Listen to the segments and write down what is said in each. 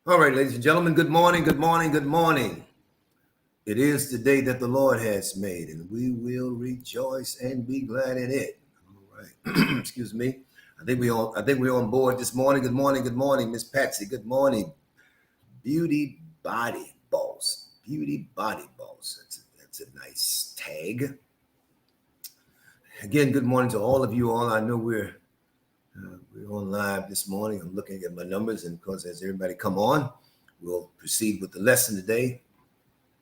All right, ladies and gentlemen, good morning, good morning, good morning. It is the day that the Lord has made, and we will rejoice and be glad in it. All right. Excuse me. I think we're on board this morning. Good morning, good morning, Miss Patsy. Good morning. Beauty Body Boss. Beauty Body Boss. That's a nice tag. Again, good morning to all of you all. I know we're on live this morning. I'm looking at my numbers, and of course, as everybody come on, we'll proceed with the lesson today.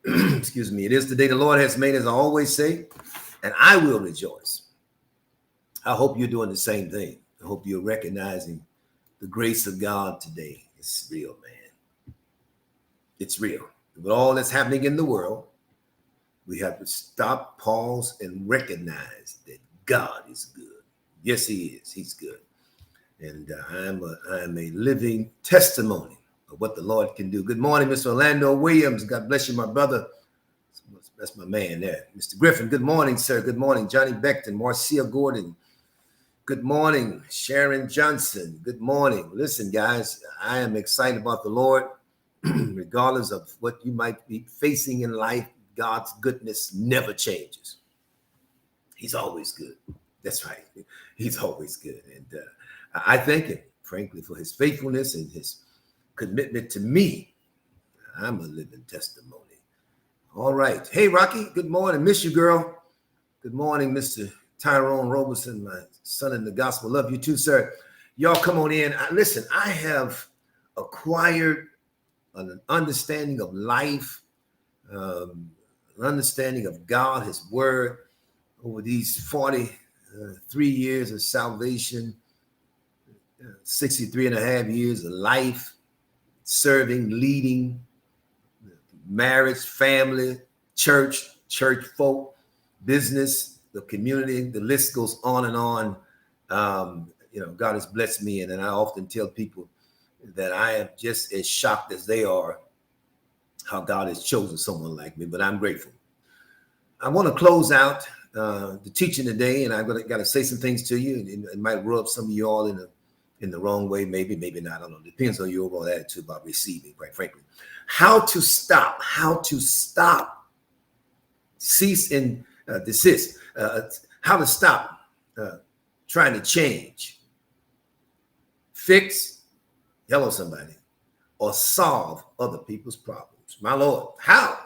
Excuse me. It is the day the Lord has made, as I always say, and I will rejoice. I hope you're doing the same thing. I hope you're recognizing the grace of God today. It's real, man. It's real. With all that's happening in the world, we have to stop, pause, and recognize that God is good. Yes, he is. He's good. And I'm a living testimony of what the Lord can do. Good morning, Mr. Orlando Williams. God bless you, my brother. That's my man there. Mr. Griffin, good morning, sir. Good morning. Johnny Beckton, Marcia Gordon. Good morning, Sharon Johnson. Good morning. Listen, guys, I am excited about the Lord. Regardless of what you might be facing in life, God's goodness never changes. He's always good. That's right. He's always good. And I thank him, frankly, for his faithfulness and his commitment to me. I'm a living testimony. All right. Hey, Rocky, good morning. Miss you, girl. Good morning, Mr. Tyrone Roberson, my son in the gospel. Love you too, sir. Y'all come on in. Listen, I have acquired an understanding of life, an understanding of God, his word, over these 43 years of salvation, 63 and a half years of life, serving, leading, marriage, family, church folk, business, the community, the list goes on and on. God has blessed me. And then I often tell people that I am just as shocked as they are how God has chosen someone like me, but I'm grateful. I want to close out the teaching today, and I've got to say some things to you. It might rub some of you all in the wrong way, maybe not. I don't know. Depends on your overall attitude about receiving, quite frankly. How to stop, cease and desist, how to stop trying to change, fix, hello somebody, or solve other people's problems. My Lord, how?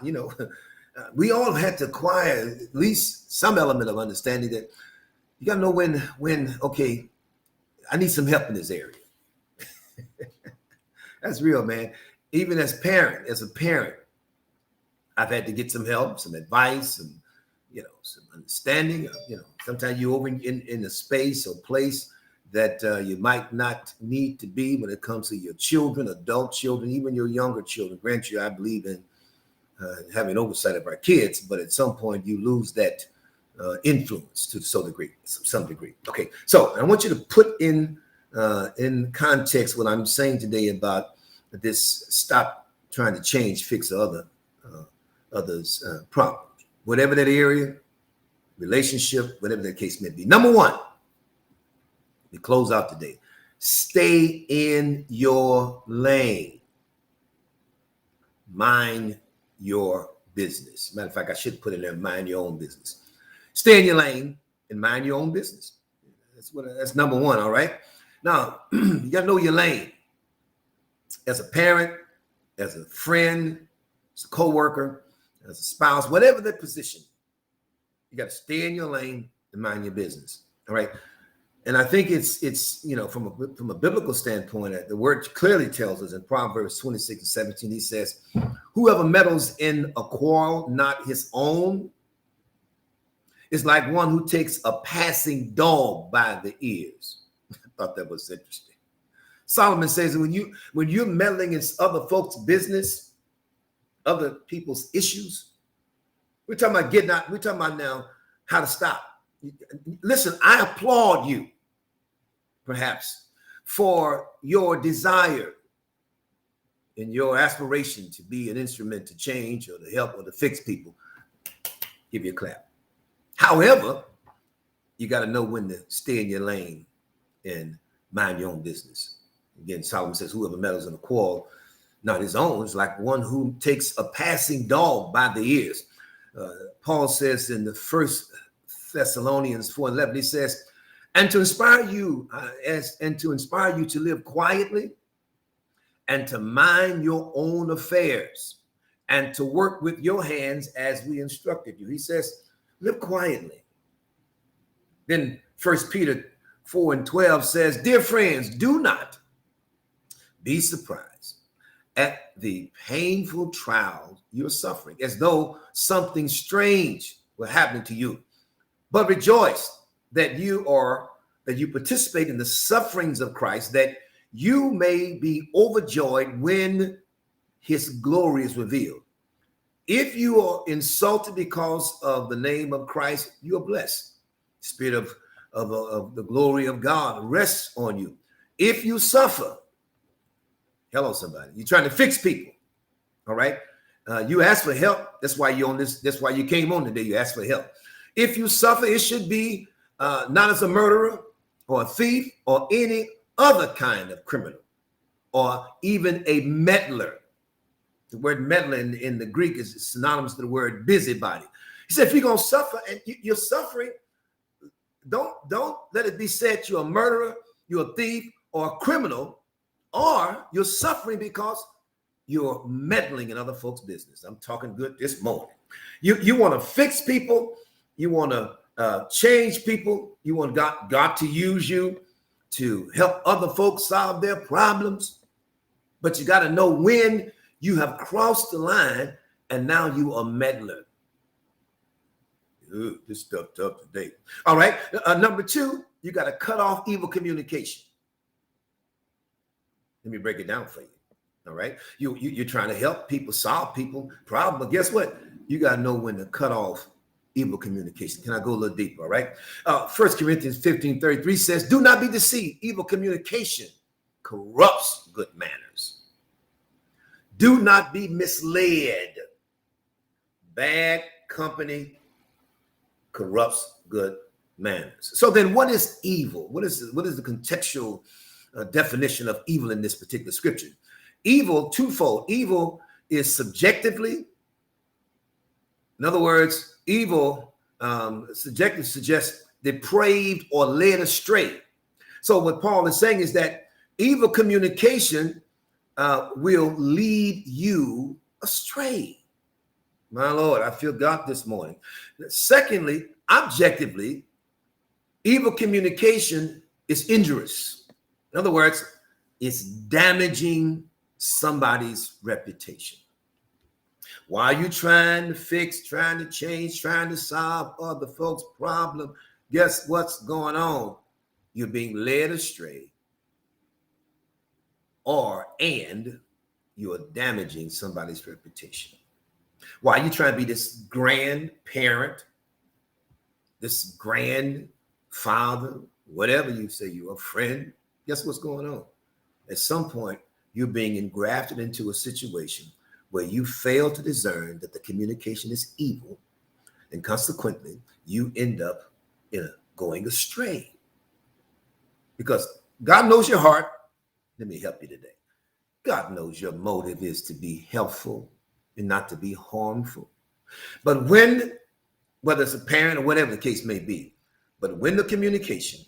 We all had to acquire at least some element of understanding that you got to know when, okay, I need some help in this area. That's real, man. Even as a parent, I've had to get some help, some advice, some understanding. Sometimes you're over in a space or place that you might not need to be when it comes to your children, adult children, even your younger children. Grant you, I believe in having oversight of our kids, but at some point you lose that influence to some degree. Okay, so I want you to put in context what I'm saying today about this: stop trying to change, fix others' problems, whatever that area, relationship, whatever the case may be. Number one, we close out today: stay in your lane. Mind your business. Matter of fact, I should put in there, mind your own business. Stay in your lane and mind your own business. That's number one, all right? Now, you got to know your lane. As a parent, as a friend, as a co-worker, as a spouse, whatever the position, you got to stay in your lane and mind your business, all right? And I think it's from a biblical standpoint, the word clearly tells us in Proverbs 26 and 17, he says, whoever meddles in a quarrel not his own is like one who takes a passing dog by the ears. I thought that was interesting. Solomon says when you're meddling in other folks' business, other people's issues, we're talking about now how to stop. Listen, I applaud you, perhaps, for your desire and your aspiration to be an instrument to change or to help or to fix people. Give you a clap. However, you got to know when to stay in your lane and mind your own business. Again, Solomon says, whoever meddles in a quarrel not his own. It's like one who takes a passing dog by the ears. Paul says in the First Thessalonians 4:11, he says, and to inspire you to live quietly and to mind your own affairs and to work with your hands as we instructed you. He says, live quietly. Then 1 Peter 4:12 says, dear friends, do not be surprised at the painful trials you're suffering, as though something strange were happening to you. But rejoice that you participate in the sufferings of Christ, that you may be overjoyed when his glory is revealed. If you are insulted because of the name of Christ, you are blessed. Spirit of the glory of God rests on you. If you suffer, hello, somebody, you're trying to fix people. All right. You ask for help. That's why you're on this. That's why you came on today. You asked for help. If you suffer, it should be not as a murderer or a thief or any other kind of criminal or even a meddler. The word meddler in the Greek is synonymous to the word busybody. He said, if you're going to suffer and you're suffering, don't let it be said you're a murderer, you're a thief or a criminal, or you're suffering because you're meddling in other folks' business. I'm talking good this morning. You want to fix people. You want to change people. You want God to use you to help other folks solve their problems. But you got to know when you have crossed the line and now you are a meddler. Ooh, this stuff tough today. All right. Number two, you got to cut off evil communication. Let me break it down for you. All right. You're trying to help people solve people problems. But guess what? You got to know when to cut off evil communication. Can I go a little deeper? All right. 1 Corinthians 15:33 says, do not be deceived. Evil communication corrupts good manners. Do not be misled. Bad company corrupts good manners. So then what is evil? What is the contextual definition of evil in this particular scripture? Evil, twofold. Evil is subjectively. In other words, evil subjective suggests depraved or led astray. So what Paul is saying is that evil communication will lead you astray. My Lord, I feel God this morning. Secondly, objectively, evil communication is injurious. In other words, it's damaging somebody's reputation. While you're trying to fix, trying to change, trying to solve other folks' problem, guess what's going on? You're being led astray, and you are damaging somebody's reputation. While you're trying to be this grand parent, this grandfather, whatever you say, you're a friend, guess what's going on? At some point, you're being engrafted into a situation where you fail to discern that the communication is evil, and consequently, you end up going astray. Because God knows your heart. Let me help you today. God knows your motive is to be helpful and not to be harmful. But whether it's a parent or whatever the case may be, but when the communication,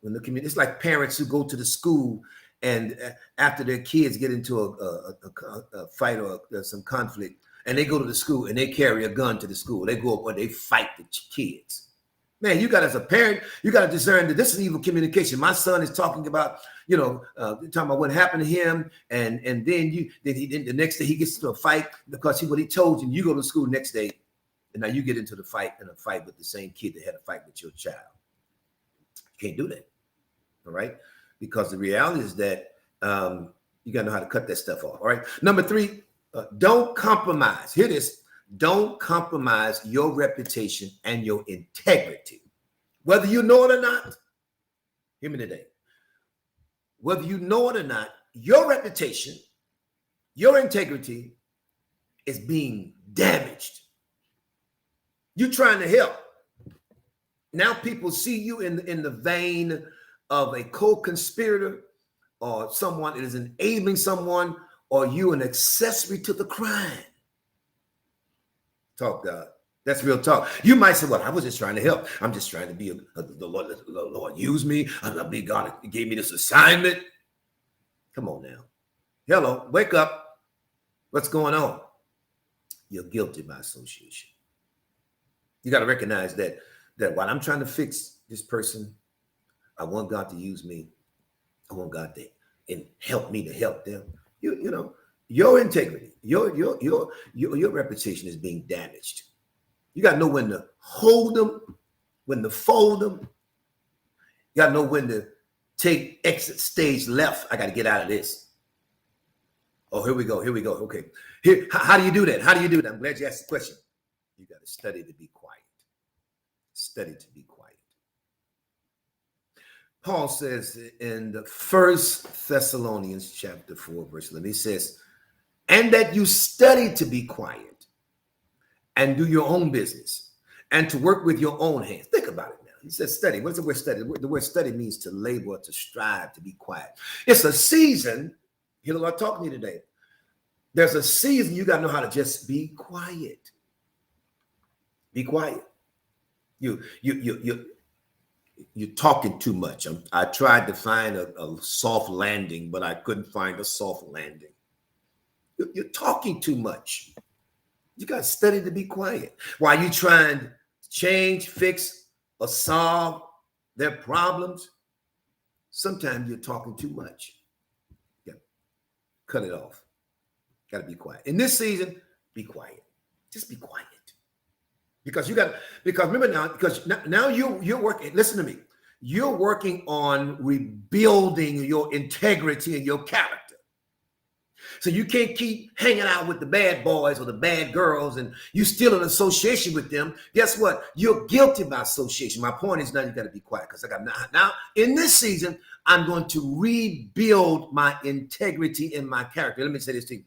it's like parents who go to the school and after their kids get into a fight or some conflict, and they go to the school and they carry a gun to the school, they go up and they fight the kids. Man, as a parent, you got to discern that this is evil communication. My son is talking about, talking about what happened to him, and then the next day he gets into a fight because what he told you. You go to school the next day, and now you get into a fight with the same kid that had a fight with your child. You can't do that, all right? Because the reality is that you got to know how to cut that stuff off. All right. Number three, don't compromise. Hear this. Don't compromise your reputation and your integrity. Whether you know it or not, hear me today. Whether you know it or not, your reputation, your integrity is being damaged. You're trying to help. Now people see you in the vein of a co-conspirator or someone that is enabling someone or you an accessory to the crime? Talk, God. That's real talk. You might say, well, I was just trying to help. I'm just trying to be the Lord use me. I believe God gave me this assignment. Come on now. Hello, wake up. What's going on? You're guilty by association. You got to recognize that while I'm trying to fix this person, I want God to use me. I want God to help me to help them. You know, your integrity, your reputation is being damaged. You got to know when to hold them, when to fold them. You got to know when to take exit stage left. I got to get out of this. Oh, here we go. Okay. Here, how do you do that? I'm glad you asked the question. You got to study to be quiet. Study to be quiet. Paul says in the 1 Thessalonians chapter 4, verse 11, he says, and that you study to be quiet and do your own business and to work with your own hands. Think about it now. He says study. What's the word study? The word study means to labor, to strive, to be quiet. It's a season. Hear the Lord talking to you today. There's a season you got to know how to just be quiet. Be quiet. You're talking too much. I tried to find a soft landing, but I couldn't find a soft landing. You're talking too much. You got to study to be quiet. While you trying to change, fix, or solve their problems, sometimes you're talking too much. Yeah. Cut it off. Got to be quiet. In this season, be quiet. Just be quiet. Because remember now you're working, listen to me. You're working on rebuilding your integrity and your character. So you can't keep hanging out with the bad boys or the bad girls and you still in association with them. Guess what? You're guilty by association. My point is now you got to be quiet because I got now in this season, I'm going to rebuild my integrity and my character. Let me say this to you.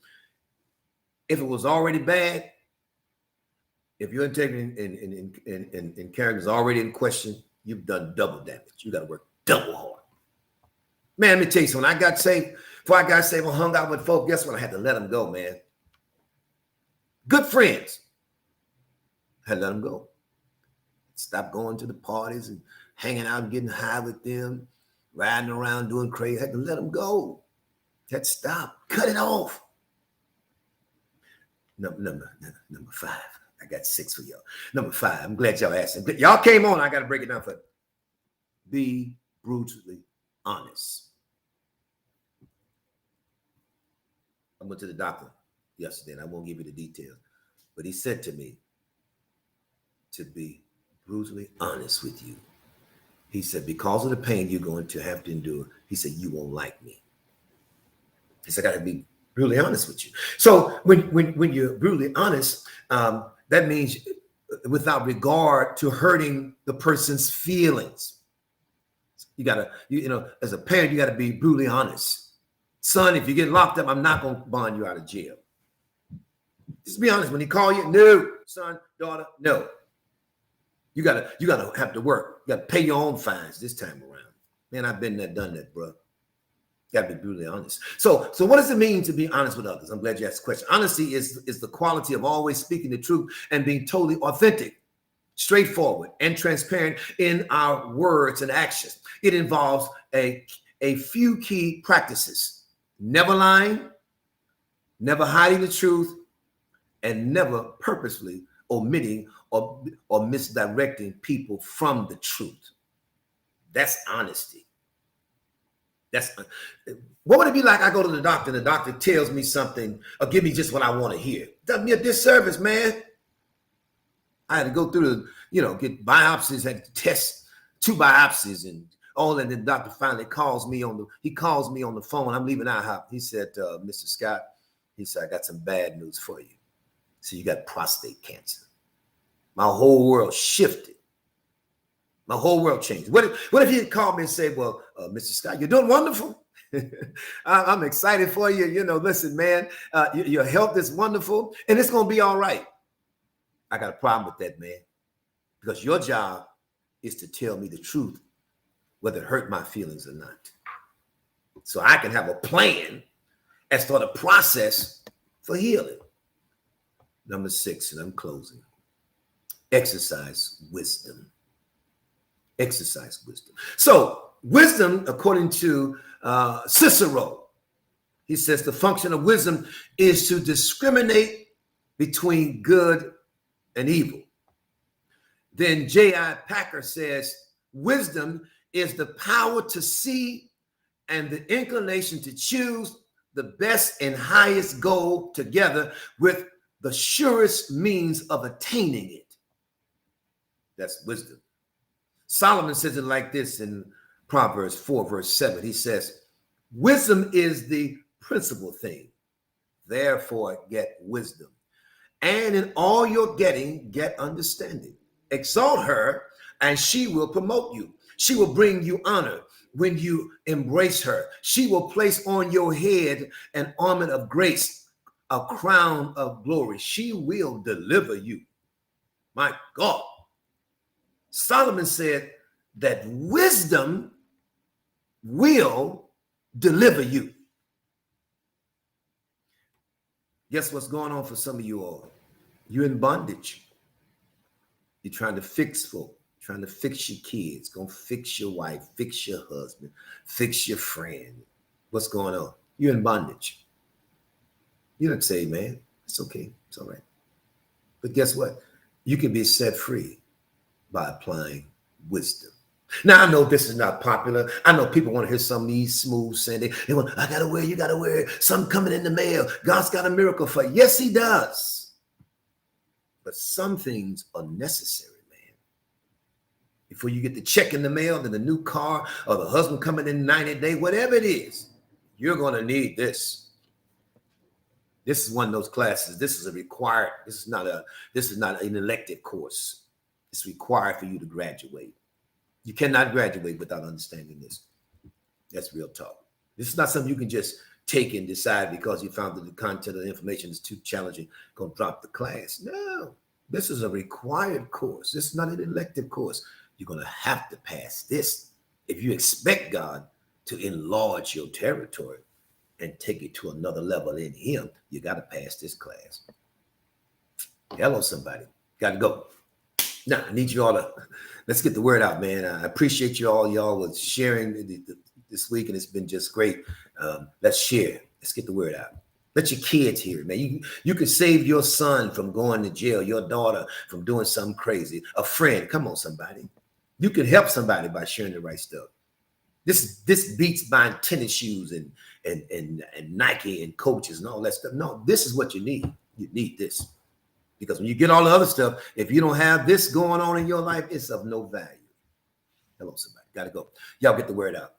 If it was already bad, if your integrity and character is already in question, you've done double damage. You got to work double hard. Man, let me tell you something. Before I got saved, I hung out with folks. Guess what? I had to let them go, man. Good friends. I had to let them go. Stop going to the parties and hanging out and getting high with them, riding around doing crazy. I had to let them go. I had to stop. Cut it off. Number 5. I got 6 for y'all. Number 5. I'm glad y'all asked. Y'all came on. I got to break it down for you. Be brutally honest. I went to the doctor yesterday, and I won't give you the details, but he said to me to be brutally honest with you. He said, because of the pain you're going to have to endure, he said, you won't like me. He said, I got to be brutally honest with you. So when you're brutally honest, that means without regard to hurting the person's feelings. You got to, as a parent, you got to be brutally honest. Son, if you get locked up, I'm not going to bond you out of jail. Just be honest. When he call you, no, son, daughter, no. You gotta have to work. You gotta pay your own fines this time around. Man, I've been there, done that, bro. You gotta be brutally honest. So what does it mean to be honest with others? I'm glad you asked the question. Honesty is the quality of always speaking the truth and being totally authentic, straightforward, and transparent in our words and actions. It involves a few key practices. Never lying, never hiding the truth, and never purposely omitting or misdirecting people from the truth. That's honesty. What would it be like? I go to the doctor and the doctor tells me something or give me just what I want to hear. Does me a disservice, man. I had to go through get biopsies, had to test 2 biopsies and all, and then the doctor finally calls me on the phone. I'm leaving our house. He said, Mr. Scott, he said, I got some bad news for you. So you got prostate cancer. My whole world shifted. My whole world changed. What if he had called me and said, well, Mr. Scott, you're doing wonderful. I'm excited for you. Listen, man, your health is wonderful and it's going to be all right. I got a problem with that, man, because your job is to tell me the truth, whether it hurt my feelings or not. So I can have a plan as for the process for healing. Number 6, and I'm closing. Exercise wisdom. Exercise wisdom. So wisdom, according to Cicero, he says the function of wisdom is to discriminate between good and evil. Then J.I. Packer says wisdom is the power to see and the inclination to choose the best and highest goal together with the surest means of attaining it. That's wisdom. Solomon says it like this in Proverbs 4, verse 7. He says, wisdom is the principal thing. Therefore, get wisdom. And in all your getting, get understanding. Exalt her, and she will promote you. She will bring you honor when you embrace her. She will place on your head an ornament of grace, a crown of glory. She will deliver you. My God. Solomon said that wisdom will deliver you. Guess what's going on for some of you all? You're in bondage. You're trying to fix folk, trying to fix your kids, gonna fix your wife, fix your husband, fix your friend. What's going on? You're in bondage. You don't say, man, it's okay, it's all right. But guess what? You can be set free by applying wisdom. Now, I know this is not popular. I know people want to hear some of these smooth saying, they want, I gotta wear, you gotta wear, something coming in the mail. God's got a miracle for you. Yes, he does. But some things are necessary, man. Before you get the check in the mail, then the new car, or the husband coming in 90 days, whatever it is, you're going to need this. This is one of those classes. This is a required, this is not an elective course. It's required for you to graduate. You cannot graduate without understanding this. That's real talk. This is not something you can just take and decide because you found that the content of the information is too challenging, going to drop the class. No, this is a required course. This is not an elective course. You're going to have to pass this. If you expect God to enlarge your territory and take it to another level in him, you got to pass this class. Hello, somebody. Got to go. Now, I need you all to, let's get the word out, man. I appreciate you all. Y'all was sharing this week, and it's been just great. Let's share. Let's get the word out. Let your kids hear it, man. You can save your son from going to jail, your daughter from doing something crazy, a friend. Come on, somebody. You can help somebody by sharing the right stuff. This beats buying tennis shoes and Nike and coaches and all that stuff. No, this is what you need. You need this. Because when you get all the other stuff, if you don't have this going on in your life, it's of no value. Hello, somebody. Got to go. Y'all get the word out.